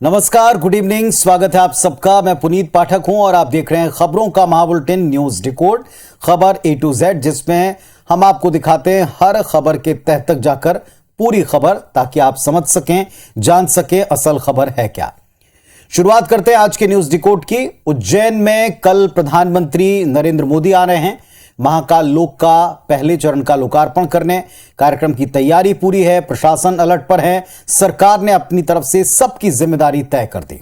नमस्कार, good evening. स्वागत है आप सबका। मैं पुनीत पाठक हूं और आप देख रहे हैं खबरों का महाबुलेटिन न्यूज डिकोड, खबर A to Z, जिसमें हम आपको दिखाते हैं हर खबर के तह तक जाकर पूरी खबर, ताकि आप समझ सकें, जान सकें असल खबर है क्या। शुरुआत करते हैं आज के न्यूज डिकोड की। उज्जैन में कल प्रधानमंत्री नरेंद्र मोदी आ रहे हैं। महाकाल लोक का पहले चरण का लोकार्पण करने। कार्यक्रम की तैयारी पूरी है, प्रशासन अलर्ट पर है, सरकार ने अपनी तरफ से सबकी जिम्मेदारी तय कर दी।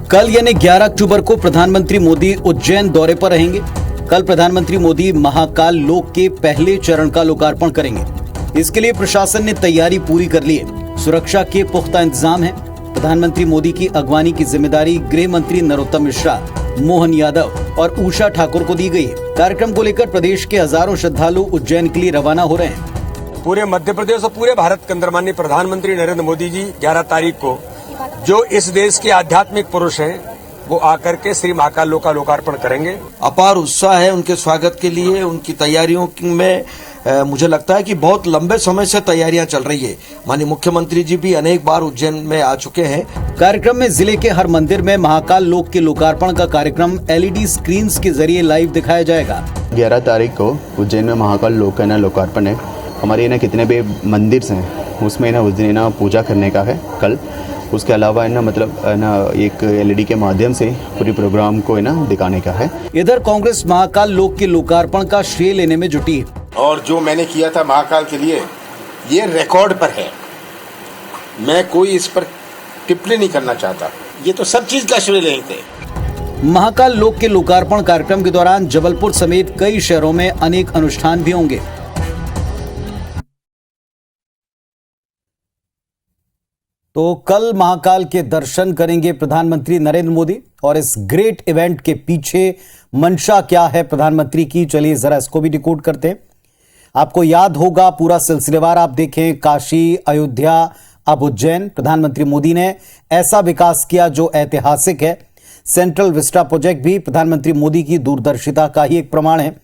कल यानी 11 अक्टूबर को प्रधानमंत्री मोदी उज्जैन दौरे पर रहेंगे। कल प्रधानमंत्री मोदी महाकाल लोक के पहले चरण का लोकार्पण करेंगे। इसके लिए प्रशासन ने तैयारी पूरी कर ली है। सुरक्षा के पुख्ता इंतजाम है। प्रधानमंत्री मोदी की अगवानी की जिम्मेदारी गृह मंत्री नरोत्तम मिश्रा, मोहन यादव और उषा ठाकुर को दी गई है। कार्यक्रम को लेकर प्रदेश के हजारों श्रद्धालु उज्जैन के लिए रवाना हो रहे हैं। पूरे मध्य प्रदेश और पूरे भारत के अंदर माननीय प्रधानमंत्री नरेंद्र मोदी जी 11 तारीख को, जो इस देश के आध्यात्मिक पुरुष हैं, वो आकर के श्री महाकाल लोक का लोकार्पण करेंगे। अपार उत्साह है उनके स्वागत के लिए। उनकी तैयारियों में मुझे लगता है कि बहुत लंबे समय से तैयारियां चल रही है। माननीय मुख्यमंत्री जी भी अनेक बार उज्जैन में आ चुके हैं। कार्यक्रम में जिले के हर मंदिर में महाकाल लोक के लोकार्पण का कार्यक्रम LED स्क्रीन्स के जरिए लाइव दिखाया जाएगा। 11 तारीख को उज्जैन में महाकाल लोक का लोकार्पण है। हमारे ना कितने भी मंदिर हैं उसमें उस दिन पूजा करने का है कल। उसके अलावा एक LED के माध्यम से पूरी प्रोग्राम को दिखाने का है। इधर कांग्रेस महाकाल लोक के लोकार्पण का श्रेय लेने में जुटी है। और जो मैंने किया था महाकाल के लिए, ये रिकॉर्ड पर है। मैं कोई इस पर टिप्पणी नहीं करना चाहता। ये तो सब चीज का श्रेय लेते। महाकाल लोक के लोकार्पण कार्यक्रम के दौरान जबलपुर समेत कई शहरों में अनेक अनुष्ठान भी होंगे। तो कल महाकाल के दर्शन करेंगे प्रधानमंत्री नरेंद्र मोदी, और इस ग्रेट इवेंट के पीछे मंशा क्या है प्रधानमंत्री की, चलिए जरा इसको भी डिकोड करते हैं। आपको याद होगा, पूरा सिलसिलेवार आप देखें, काशी, अयोध्या, अब उज्जैन। प्रधानमंत्री मोदी ने ऐसा विकास किया जो ऐतिहासिक है। सेंट्रल विस्टा प्रोजेक्ट भी प्रधानमंत्री मोदी की दूरदर्शिता का ही एक प्रमाण है।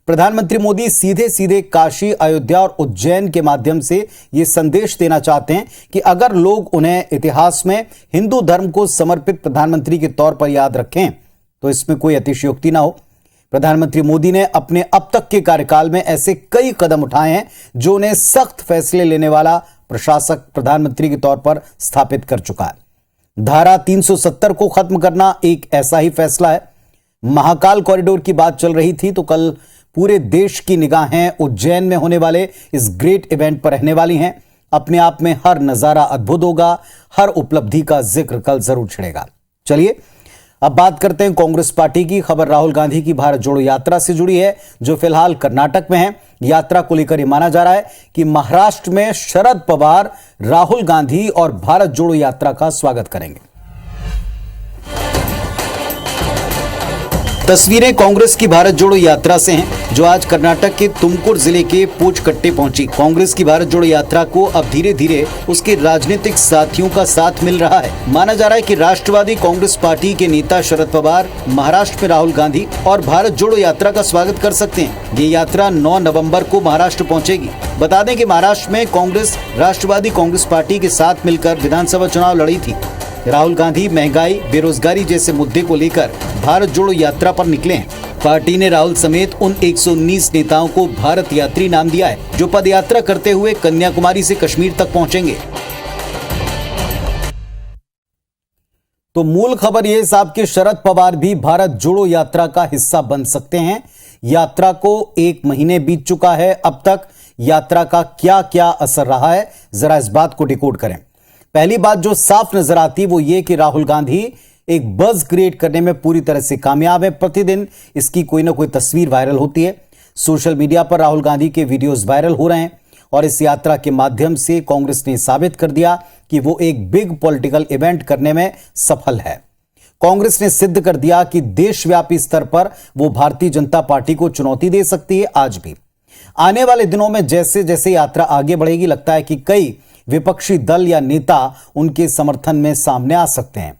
प्रधानमंत्री मोदी सीधे सीधे काशी, अयोध्या और उज्जैन के माध्यम से यह संदेश देना चाहते हैं कि अगर लोग उन्हें इतिहास में हिंदू धर्म को समर्पित प्रधानमंत्री के तौर पर याद रखें तो इसमें कोई अतिशयोक्ति ना हो। प्रधानमंत्री मोदी ने अपने अब तक के कार्यकाल में ऐसे कई कदम उठाए हैं जो उन्हें सख्त फैसले लेने वाला प्रशासक प्रधानमंत्री के तौर पर स्थापित कर चुका है। धारा 370 को खत्म करना एक ऐसा ही फैसला है। महाकाल कॉरिडोर की बात चल रही थी, तो कल पूरे देश की निगाहें उज्जैन में होने वाले इस ग्रेट इवेंट पर रहने वाली हैं। अपने आप में हर नजारा अद्भुत होगा, हर उपलब्धि का जिक्र कल जरूर छिड़ेगा। चलिए अब बात करते हैं कांग्रेस पार्टी की। खबर राहुल गांधी की भारत जोड़ो यात्रा से जुड़ी है, जो फिलहाल कर्नाटक में है। यात्रा को लेकर यह माना जा रहा है कि महाराष्ट्र में शरद पवार राहुल गांधी और भारत जोड़ो यात्रा का स्वागत करेंगे। तस्वीरें कांग्रेस की भारत जोड़ो यात्रा से हैं, जो आज कर्नाटक के तुमकुर जिले के पोचकट्टे पहुंची। कांग्रेस की भारत जोड़ो यात्रा को अब धीरे धीरे उसके राजनीतिक साथियों का साथ मिल रहा है। माना जा रहा है कि राष्ट्रवादी कांग्रेस पार्टी के नेता शरद पवार महाराष्ट्र में राहुल गांधी और भारत जोड़ो यात्रा का स्वागत कर सकते हैं। ये यात्रा 9 नवम्बर को महाराष्ट्र पहुँचेगी। बता दें कि महाराष्ट्र में कांग्रेस राष्ट्रवादी कांग्रेस पार्टी के साथ मिलकर विधानसभा चुनाव लड़ी थी। राहुल गांधी महंगाई, बेरोजगारी जैसे मुद्दे को लेकर भारत जोड़ो यात्रा पर निकले हैं। पार्टी ने राहुल समेत उन 119 नेताओं को भारत यात्री नाम दिया है, जो पदयात्रा करते हुए कन्याकुमारी से कश्मीर तक पहुंचेंगे। तो मूल खबर यह साहब कि शरद पवार भी भारत जोड़ो यात्रा का हिस्सा बन सकते हैं। यात्रा को 1 महीने बीत चुका है। अब तक यात्रा का क्या क्या असर रहा है, जरा इस बात को डिकोड करें। पहली बात जो साफ नजर आती वो ये कि राहुल गांधी एक बज़ क्रिएट करने में पूरी तरह से कामयाब है। प्रतिदिन इसकी कोई ना कोई तस्वीर वायरल होती है। सोशल मीडिया पर राहुल गांधी के वीडियोस वायरल हो रहे हैं, और इस यात्रा के माध्यम से कांग्रेस ने साबित कर दिया कि वो एक बिग पॉलिटिकल इवेंट करने में सफल है। कांग्रेस ने सिद्ध कर दिया कि देशव्यापी स्तर पर वो भारतीय जनता पार्टी को चुनौती दे सकती है। आज भी आने वाले दिनों में जैसे जैसे यात्रा आगे बढ़ेगी, लगता है कि कई विपक्षी दल या नेता उनके समर्थन में सामने आ सकते हैं।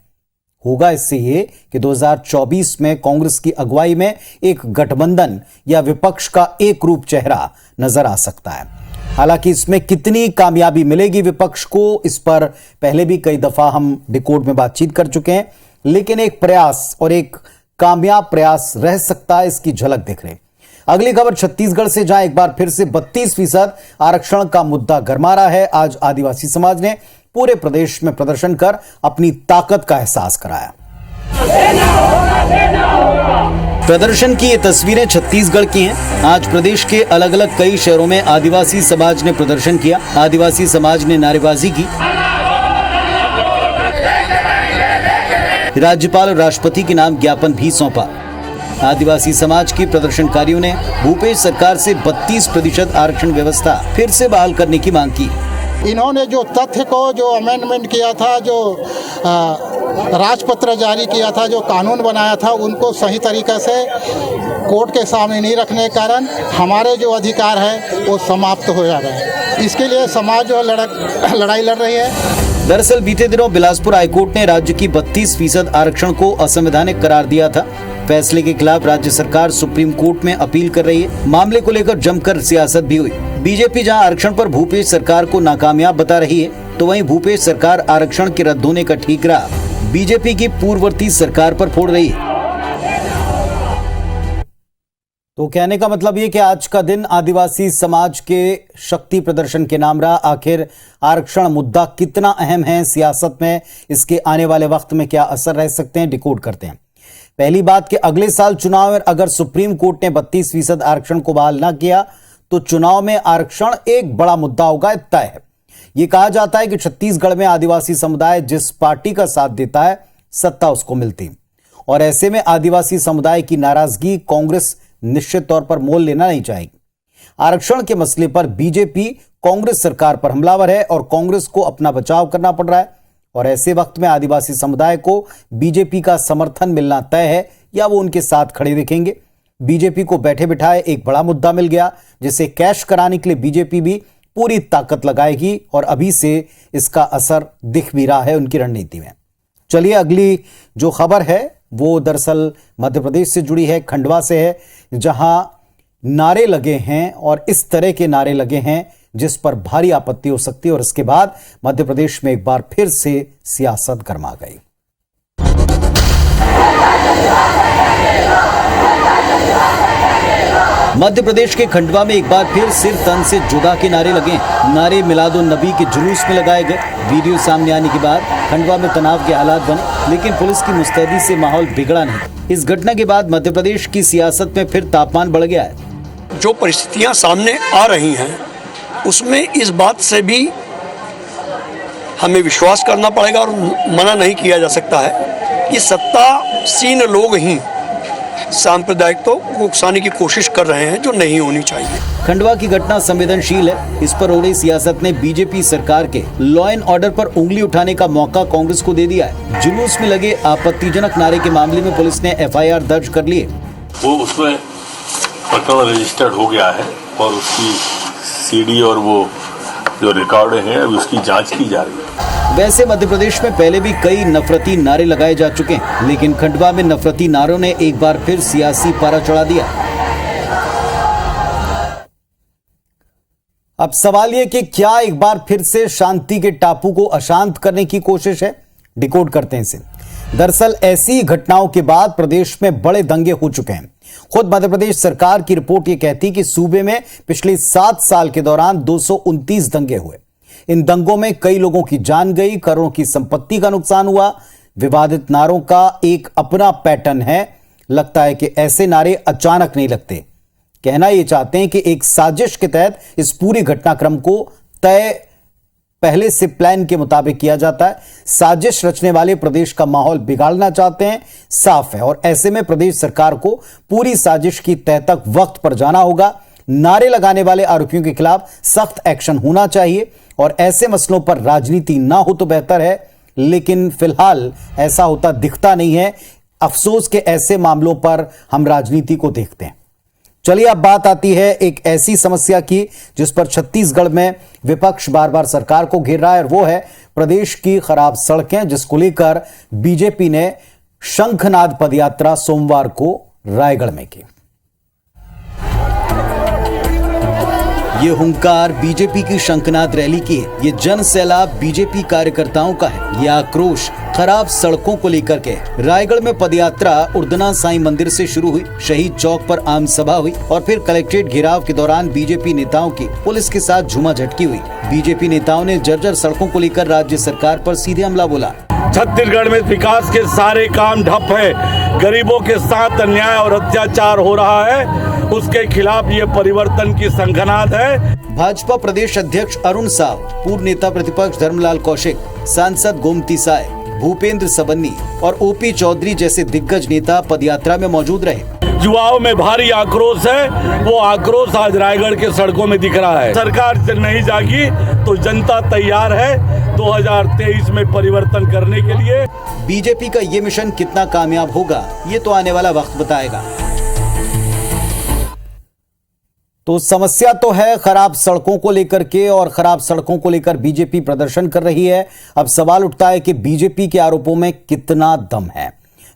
होगा इससे ये कि 2024 में कांग्रेस की अगुवाई में एक गठबंधन या विपक्ष का एक रूप चेहरा नजर आ सकता है। हालांकि इसमें कितनी कामयाबी मिलेगी विपक्ष को, इस पर पहले भी कई दफा हम डिकोड में बातचीत कर चुके हैं, लेकिन एक प्रयास और एक कामयाब प्रयास रह सकता है, इसकी झलक दिख रही। अगली खबर छत्तीसगढ़ से, जहां एक बार फिर से 32% आरक्षण का मुद्दा गरमा रहा है। आज आदिवासी समाज ने पूरे प्रदेश में प्रदर्शन कर अपनी ताकत का एहसास कराया। प्रदर्शन की ये तस्वीरें छत्तीसगढ़ की हैं। आज प्रदेश के अलग अलग कई शहरों में आदिवासी समाज ने प्रदर्शन किया। आदिवासी समाज ने नारेबाजी की, राज्यपाल और राष्ट्रपति के नाम ज्ञापन भी सौंपा। आदिवासी समाज के प्रदर्शनकारियों ने भूपेश सरकार से 32% आरक्षण व्यवस्था फिर से बहाल करने की मांग की। इन्होंने जो तथ्य को जो अमेंडमेंट किया था, जो राजपत्र जारी किया था, जो कानून बनाया था, उनको सही तरीके से कोर्ट के सामने नहीं रखने के कारण हमारे जो अधिकार है वो समाप्त हो जा रहे हैं। इसके लिए समाज जो लड़ाई लड़ रही है। दरअसल बीते दिनों बिलासपुर हाईकोर्ट ने राज्य की 32% आरक्षण को असंवैधानिक करार दिया था। फैसले के खिलाफ राज्य सरकार सुप्रीम कोर्ट में अपील कर रही है। मामले को लेकर जमकर सियासत भी हुई। बीजेपी जहां आरक्षण पर भूपेश सरकार को नाकामयाब बता रही है, तो वहीं भूपेश सरकार आरक्षण के रद्द होने का ठीकरा बीजेपी की पूर्ववर्ती सरकार पर फोड़ रही है। तो कहने का मतलब ये कि आज का दिन आदिवासी समाज के शक्ति प्रदर्शन के नाम रहा। आखिर आरक्षण मुद्दा कितना अहम है सियासत में, इसके आने वाले वक्त में क्या असर रह सकते हैं, डिकोड करते हैं। पहली बात कि अगले साल चुनाव में अगर सुप्रीम कोर्ट ने 32% आरक्षण को बहाल ना किया तो चुनाव में आरक्षण एक बड़ा मुद्दा होगा, तय है। यह कहा जाता है कि छत्तीसगढ़ में आदिवासी समुदाय जिस पार्टी का साथ देता है, सत्ता उसको मिलती, और ऐसे में आदिवासी समुदाय की नाराजगी कांग्रेस निश्चित तौर पर मोल लेना नहीं चाहेगी। आरक्षण के मसले पर बीजेपी कांग्रेस सरकार पर हमलावर है और कांग्रेस को अपना बचाव करना पड़ रहा है, और ऐसे वक्त में आदिवासी समुदाय को बीजेपी का समर्थन मिलना तय है या वो उनके साथ खड़े दिखेंगे। बीजेपी को बैठे बिठाए एक बड़ा मुद्दा मिल गया, जिसे कैश कराने के लिए बीजेपी भी पूरी ताकत लगाएगी, और अभी से इसका असर दिख भी रहा है उनकी रणनीति में। चलिए अगली जो खबर है वो दरअसल मध्य प्रदेश से जुड़ी है, खंडवा से है, जहां नारे लगे हैं और इस तरह के नारे लगे हैं जिस पर भारी आपत्ति हो सकती है, और इसके बाद मध्य प्रदेश में एक बार फिर से सियासत गरमा गई। मध्य प्रदेश के खंडवा में एक बार फिर सिर तन से जुदा के नारे लगे। नारे मिलादो नबी के जुलूस में लगाए गए। वीडियो सामने आने के बाद खंडवा में तनाव के हालात बने, लेकिन पुलिस की मुस्तैदी से माहौल बिगड़ा नहीं। इस घटना के बाद मध्य प्रदेश की सियासत में फिर तापमान बढ़ गया है। जो परिस्थितियां सामने आ रही हैं उसमें इस बात से भी हमें विश्वास करना पड़ेगा और मना नहीं किया जा सकता है कि सत्तासीन लोग ही सांप्रदायिकता को उकसाने की कोशिश कर रहे हैं, जो नहीं होनी चाहिए। खंडवा की घटना संवेदनशील है। इस पर हो रही सियासत ने बीजेपी सरकार के लॉ एंड ऑर्डर पर उंगली उठाने का मौका कांग्रेस को दे दिया है। जुलूस में लगे आपत्तिजनक नारे के मामले में पुलिस ने FIR दर्ज कर ली है। वो उसमें प्रकरण रजिस्टर्ड हो गया है और उसकी CD और वो जो रिकॉर्ड है अभी उसकी जांच की जा रही है। वैसे मध्य प्रदेश में पहले भी कई नफरती नारे लगाए जा चुके हैं, लेकिन खंडवा में नफरती नारों ने एक बार फिर सियासी पारा चढ़ा दिया। अब सवाल यह कि क्या एक बार फिर से शांति के टापू को अशांत करने की कोशिश है, डिकोड करते हैं इसे। दरअसल ऐसी घटनाओं के बाद प्रदेश में बड़े दंगे हो चुके हैं। खुद मध्य प्रदेश सरकार की रिपोर्ट यह कहती कि सूबे में पिछले 7 साल के दौरान 229 दंगे हुए। इन दंगों में कई लोगों की जान गई, करोड़ों की संपत्ति का नुकसान हुआ। विवादित नारों का एक अपना पैटर्न है। लगता है कि ऐसे नारे अचानक नहीं लगते। कहना यह चाहते हैं कि एक साजिश के तहत इस पूरे घटनाक्रम को तय पहले से प्लान के मुताबिक किया जाता है। साजिश रचने वाले प्रदेश का माहौल बिगाड़ना चाहते हैं, साफ है, और ऐसे में प्रदेश सरकार को पूरी साजिश की तह तक वक्त पर जाना होगा। नारे लगाने वाले आरोपियों के खिलाफ सख्त एक्शन होना चाहिए, और ऐसे मसलों पर राजनीति ना हो तो बेहतर है, लेकिन फिलहाल ऐसा होता दिखता नहीं है। अफसोस के ऐसे मामलों पर हम राजनीति को देखते हैं। चलिए अब बात आती है एक ऐसी समस्या की जिस पर छत्तीसगढ़ में विपक्ष बार बार सरकार को घेर रहा है, और वो है प्रदेश की खराब सड़कें, जिसको लेकर बीजेपी ने शंखनाद पदयात्रा सोमवार को रायगढ़ में की। ये हुंकार बीजेपी की शंखनाद रैली की है। ये जन सैलाब बीजेपी कार्यकर्ताओं का है। ये आक्रोश खराब सड़कों को लेकर के। रायगढ़ में पदयात्रा उर्दना साईं मंदिर से शुरू हुई, शहीद चौक पर आम सभा हुई और फिर कलेक्ट्रेट घेराव के दौरान बीजेपी नेताओं की पुलिस के साथ झूमाझटकी हुई। बीजेपी नेताओं ने जर्जर सड़कों को लेकर राज्य सरकार पर सीधे हमला बोला। छत्तीसगढ़ में विकास के सारे काम ठप है, गरीबों के साथ अन्याय और अत्याचार हो रहा है, उसके खिलाफ ये परिवर्तन की शंखनाद है। भाजपा प्रदेश अध्यक्ष अरुण साव, पूर्व नेता प्रतिपक्ष धर्मलाल कौशिक, सांसद गोमती साय, भूपेंद्र सबन्नी और ओपी चौधरी जैसे दिग्गज नेता पदयात्रा में मौजूद रहे। युवाओं में भारी आक्रोश है, वो आक्रोश आज रायगढ़ के सड़कों में दिख रहा है। सरकार नहीं जागी तो जनता तैयार है 2023 में परिवर्तन करने के लिए। बीजेपी का ये मिशन कितना कामयाब होगा, ये तो आने वाला वक्त बताएगा। तो समस्या तो है खराब सड़कों को लेकर के, और खराब सड़कों को लेकर बीजेपी प्रदर्शन कर रही है। अब सवाल उठता है कि बीजेपी के आरोपों में कितना दम है।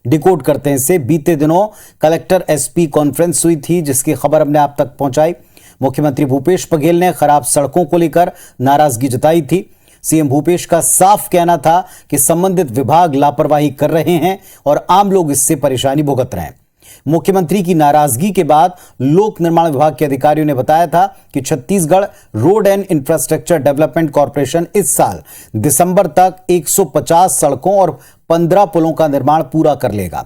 डिकोड करते हैं इसे। बीते दिनों कलेक्टर एसपी कॉन्फ्रेंस हुई थी, जिसकी खबर हमने आप तक पहुंचाई। मुख्यमंत्री भूपेश बघेल ने खराब सड़कों को लेकर नाराजगी जताई थी। सीएम भूपेश का साफ कहना था कि संबंधित विभाग लापरवाही कर रहे हैं और आम लोग इससे परेशानी भुगत रहे हैं। मुख्यमंत्री की नाराजगी के बाद लोक निर्माण विभाग के अधिकारियों ने बताया था कि Chhattisgarh road and infrastructure development corporation इस साल दिसंबर तक 150 सड़कों और 15 पुलों का निर्माण पूरा कर लेगा।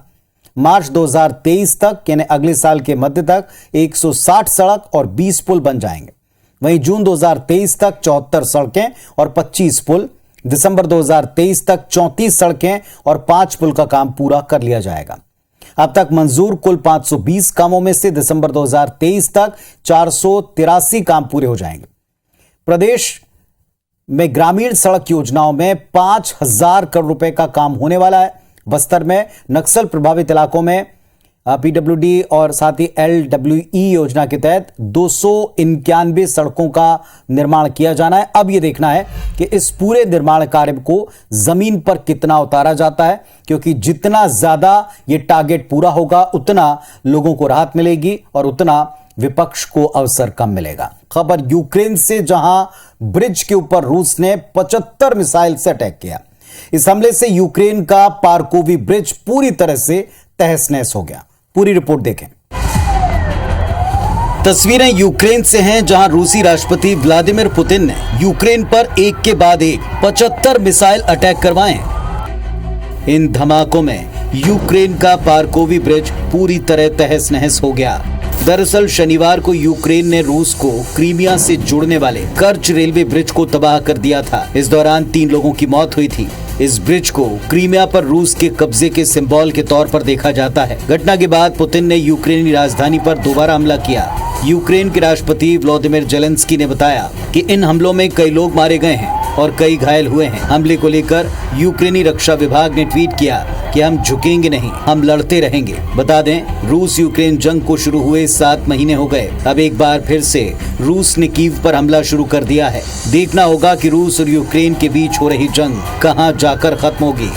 मार्च 2023 तक यानी अगले साल के मध्य तक 160 सड़क और 20 पुल बन जाएंगे। वहीं जून 2023 तक 74 सड़कें और 25 पुल, दिसंबर 2023 तक 34 सड़कें और 5 पुल का काम पूरा कर लिया जाएगा। अब तक मंजूर कुल 520 कामों में से दिसंबर 2023 तक 483 काम पूरे हो जाएंगे। प्रदेश में ग्रामीण सड़क योजनाओं में 5000 करोड़ रुपए का काम होने वाला है। बस्तर में नक्सल प्रभावित इलाकों में पीडब्ल्यूडी और साथ ही एलडब्ल्यूई योजना के तहत 291 सड़कों का निर्माण किया जाना है। अब यह देखना है कि इस पूरे निर्माण कार्य को जमीन पर कितना उतारा जाता है, क्योंकि जितना ज्यादा ये टारगेट पूरा होगा उतना लोगों को राहत मिलेगी और उतना विपक्ष को अवसर कम मिलेगा। खबर यूक्रेन से, जहां ब्रिज के ऊपर रूस ने 75 मिसाइल से अटैक किया। इस हमले से यूक्रेन का पार्कोवी ब्रिज पूरी तरह से तहस नहस हो गया। पूरी रिपोर्ट देखें। तस्वीरें यूक्रेन से हैं, जहां रूसी राष्ट्रपति व्लादिमीर पुतिन ने यूक्रेन पर एक के बाद एक 75 मिसाइल अटैक करवाए। इन धमाकों में यूक्रेन का पार्कोवी ब्रिज पूरी तरह तहस नहस हो गया। दरअसल शनिवार को यूक्रेन ने रूस को क्रीमिया से जोड़ने वाले कर्च रेलवे ब्रिज को तबाह कर दिया था। इस दौरान 3 लोगों की मौत हुई थी। इस ब्रिज को क्रीमिया पर रूस के कब्जे के सिंबल के तौर पर देखा जाता है। घटना के बाद पुतिन ने यूक्रेनी राजधानी पर दोबारा हमला किया। यूक्रेन के राष्ट्रपति व्लादिमीर जेलेंस्की ने बताया कि इन हमलों में कई लोग मारे गए हैं और कई घायल हुए हैं। हमले को लेकर यूक्रेनी रक्षा विभाग ने ट्वीट किया कि हम झुकेंगे नहीं, हम लड़ते रहेंगे। बता दें, रूस यूक्रेन जंग को शुरू हुए 7 महीने हो गए। अब एक बार फिर से रूस ने कीव पर हमला शुरू कर दिया है। देखना होगा कि रूस और यूक्रेन के बीच हो रही जंग कहां जाकर खत्म होगी।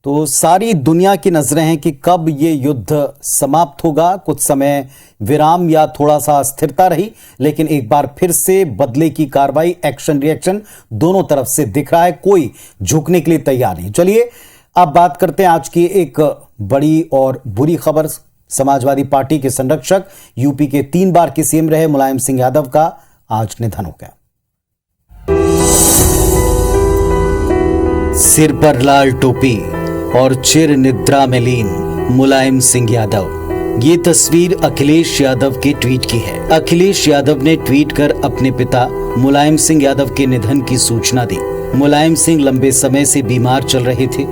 तो सारी दुनिया की नजरें हैं कि कब ये युद्ध समाप्त होगा। कुछ समय विराम या थोड़ा सा स्थिरता रही, लेकिन एक बार फिर से बदले की कार्रवाई, एक्शन रिएक्शन दोनों तरफ से दिख रहा है। कोई झुकने के लिए तैयार नहीं। चलिए अब बात करते हैं आज की एक बड़ी और बुरी खबर। समाजवादी पार्टी के संरक्षक, यूपी के 3 बार के सीएम रहे मुलायम सिंह यादव का आज निधन हो गया। सिर पर लाल टोपी और चिर निद्रा में लीन मुलायम सिंह यादव। ये तस्वीर अखिलेश यादव के ट्वीट की है। अखिलेश यादव ने ट्वीट कर अपने पिता मुलायम सिंह यादव के निधन की सूचना दी। मुलायम सिंह लंबे समय से बीमार चल रहे थे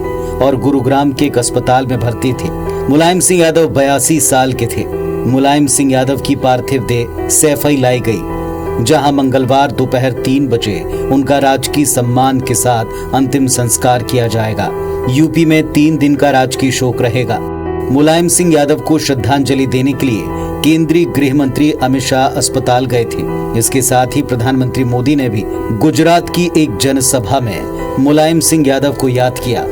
और गुरुग्राम के एक अस्पताल में भर्ती थे। मुलायम सिंह यादव 82 साल के थे। मुलायम सिंह यादव की पार्थिव देह सैफई लाई गई, जहां मंगलवार दोपहर 3 बजे उनका राजकीय सम्मान के साथ अंतिम संस्कार किया जाएगा। यूपी में 3 दिन का राजकीय शोक रहेगा। मुलायम सिंह यादव को श्रद्धांजलि देने के लिए केंद्रीय गृह मंत्री अमित शाह अस्पताल गए थे। इसके साथ ही प्रधानमंत्री मोदी ने भी गुजरात की एक जनसभा में मुलायम सिंह यादव को याद किया।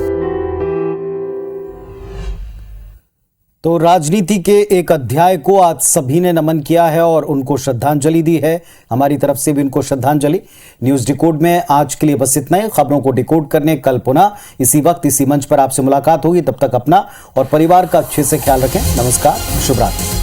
तो राजनीति के एक अध्याय को आज सभी ने नमन किया है और उनको श्रद्धांजलि दी है। हमारी तरफ से भी उनको श्रद्धांजलि। न्यूज डिकोड में आज के लिए बस इतना ही। खबरों को डिकोड करने कल पुनः इसी वक्त इसी मंच पर आपसे मुलाकात होगी। तब तक अपना और परिवार का अच्छे से ख्याल रखें। नमस्कार, शुभ रात्रि।